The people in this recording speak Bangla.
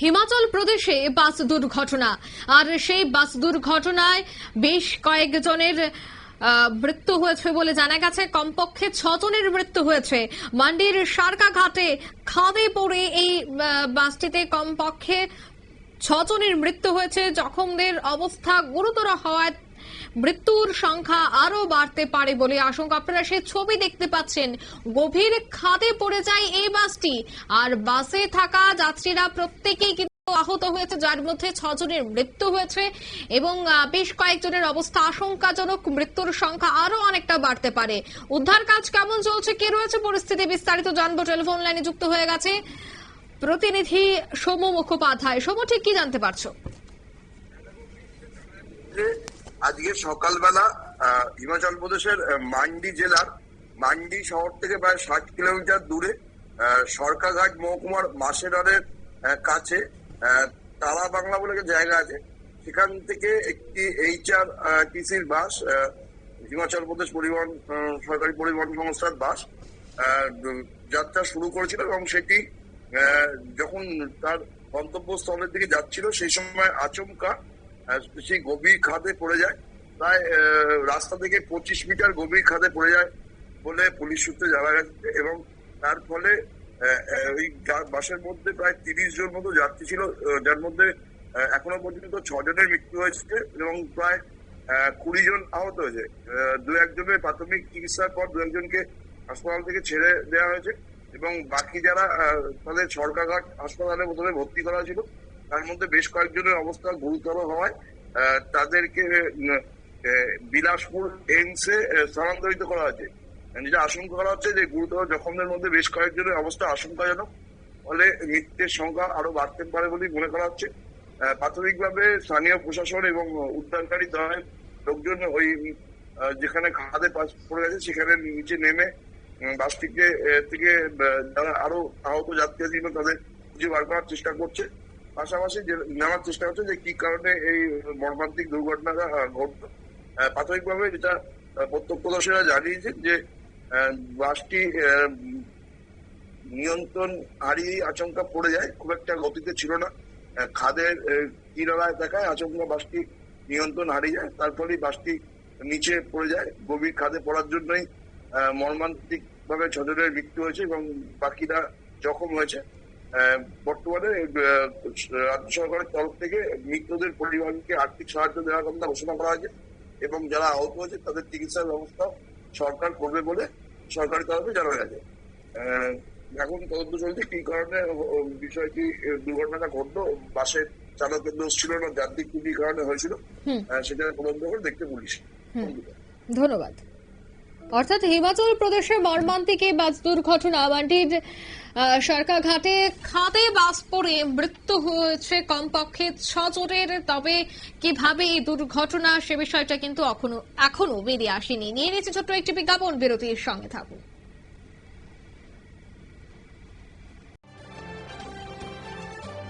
হিমাচল প্রদেশে বাস দুর্ঘটনা, আর সেই বাস দুর্ঘটনায় বেশ কয়েকজনের মৃত্যু হয়েছে বলে জানা গেছে। কমপক্ষে 6 জনের মৃত্যু হয়েছে। মান্ডির সারকাঘাটে খাদে পড়ে এই বাসটিতে কমপক্ষে 6 জনের মৃত্যু হয়েছে। জখমদের অবস্থা গুরুতর হওয়ায় মৃত্যুর সংখ্যা আরো বাড়তে পারে বলে আশঙ্কা। আপনারা সেই ছবি দেখতে পাচ্ছেন, গভীর খাদে পড়ে যায় এই বাসটি, আর বাসে থাকা যাত্রীরা প্রত্যেকেই কিন্তু আহত হয়েছে, যার মধ্যে 6 জনের মৃত্যু হয়েছে এবং বেশ কয়েকজনের অবস্থা আশঙ্কাজনক। মৃত্যুর সংখ্যা আরো অনেকটা বাড়তে পারে। উদ্ধার কাজ কেমন চলছে, কে রয়েছে পরিস্থিতি, বিস্তারিত জানবো। টেলিফোন লাইনে যুক্ত হয়ে গেছে প্রতিনিধি সৌম্য মুখোপাধ্যায়। সৌম্য, ঠিক কি জানতে পারছো? আজকে সকালবেলা হিমাচল প্রদেশের মান্ডি জেলার মান্ডি শহর থেকে প্রায় 60 কিলোমিটার দূরে সরকাঘাট মহকুমার মাসেরারের কাছে তালা বাংলা বলে একটা জায়গা আছে, সেখান থেকে একটি HRTC-র বাস, হিমাচল প্রদেশ পরিবহন সরকারি পরিবহন সংস্থার বাস যাত্রা শুরু করেছিল এবং সেটি যখন তার গন্তব্যস্থলের দিকে যাচ্ছিল সেই সময় আচমকা সেই গভীর খাদে পড়ে যায়। প্রায় রাস্তা থেকে 25 মিটার গভীর খাদে পড়ে যায় বলে পুলিশ সূত্রে জানা গেছে এবং তার ফলে ওই বাসের মধ্যে প্রায় 30 জন মতো যাত্রী ছিল, যার মধ্যে এখনো পর্যন্ত 6 জনের মৃত্যু হয়েছে এবং প্রায় 20 জন আহত হয়েছে। 2-1 জনের প্রাথমিক চিকিৎসার পর 2-1 জনকে হাসপাতাল থেকে ছেড়ে দেওয়া হয়েছে এবং বাকি যারা তাদের সরকারঘাট হাসপাতালে প্রথমে ভর্তি করা ছিল, তার মধ্যে বেশ কয়েকজনের অবস্থা গুরুতর হওয়ায় তাদেরকে বিলাসপুর এইমসে স্থানান্তরিত করা হয়েছে। যেটা আশঙ্কা করা হচ্ছে যে গুরুতর জখমদের মধ্যে বেশ কয়েকজনের অবস্থা আশঙ্কাজনক, ফলে মৃত্যুর সংখ্যা আরো বাড়তে পারে বলেই মনে করা হচ্ছে। প্রাথমিকভাবে স্থানীয় প্রশাসন এবং উদ্ধারকারী দলের লোকজন ওই যেখানে খাদে পড়ে গেছে সেখানে নিচে নেমে বাসটিকে থেকে যারা আরো আহত যাত্রী ছিল তাদের খুঁজে বার করার চেষ্টা করছে। পাশাপাশি জানার চেষ্টা হচ্ছে যে কি কারণে এই মর্মান্তিক দুর্ঘটনাটা ঘটল। প্রাথমিকভাবে যেটা প্রত্যক্ষদর্শীরা জানিয়েছেন যে বাসটি নিয়ন্ত্রণ হারিয়ে আচমকা পড়ে যায়, খুব একটা গতিতে ছিল না, খাদের কিনারায় দেখায় আচমকা বাসটি নিয়ন্ত্রণ হারিয়ে যায়, তার ফলে বাসটি নিচে পড়ে যায়। গভীর খাদে পড়ার জন্যই মর্মান্তিক ভাবে 6 জনের মৃত্যু হয়েছে এবং বাকিরা জখম হয়েছে। বর্তমানে রাজ্য সরকারের তরফ থেকে মৃতদের পরিবারকে আর্থিক সাহায্য দেওয়ার কথা ঘোষণা করা হয়েছে এবং যারা আহত হয়েছে তাদের চিকিৎসার ব্যবস্থা সরকার করবে বলে সরকারি তরফে জানা গেছে। এখন তদন্ত চলছে কি কারণে বিষয়টি দুর্ঘটনাটা ঘটলো, বাসের চালকের দোষ ছিল না, যান্ত্রিক ত্রুটির কারণে হয়েছিল, সেটা তদন্ত করে দেখতে পুলিশ। ধন্যবাদ। অর্থাৎ হিমাচল প্রদেশে মর্মান্তিক এই বাস দুর্ঘটনা, মান্ডির সরকাঘাটে খাদে বাস পড়ে মৃত্যু হয়েছে কমপক্ষে 6 জনের। তবে কিভাবে এই দুর্ঘটনা সে বিষয়টা কিন্তু এখনো বেরিয়ে আসেনি। নিয়ে নিচ্ছে ছোট্ট একটি বিজ্ঞাপন, বিরতির সঙ্গে থাকুন।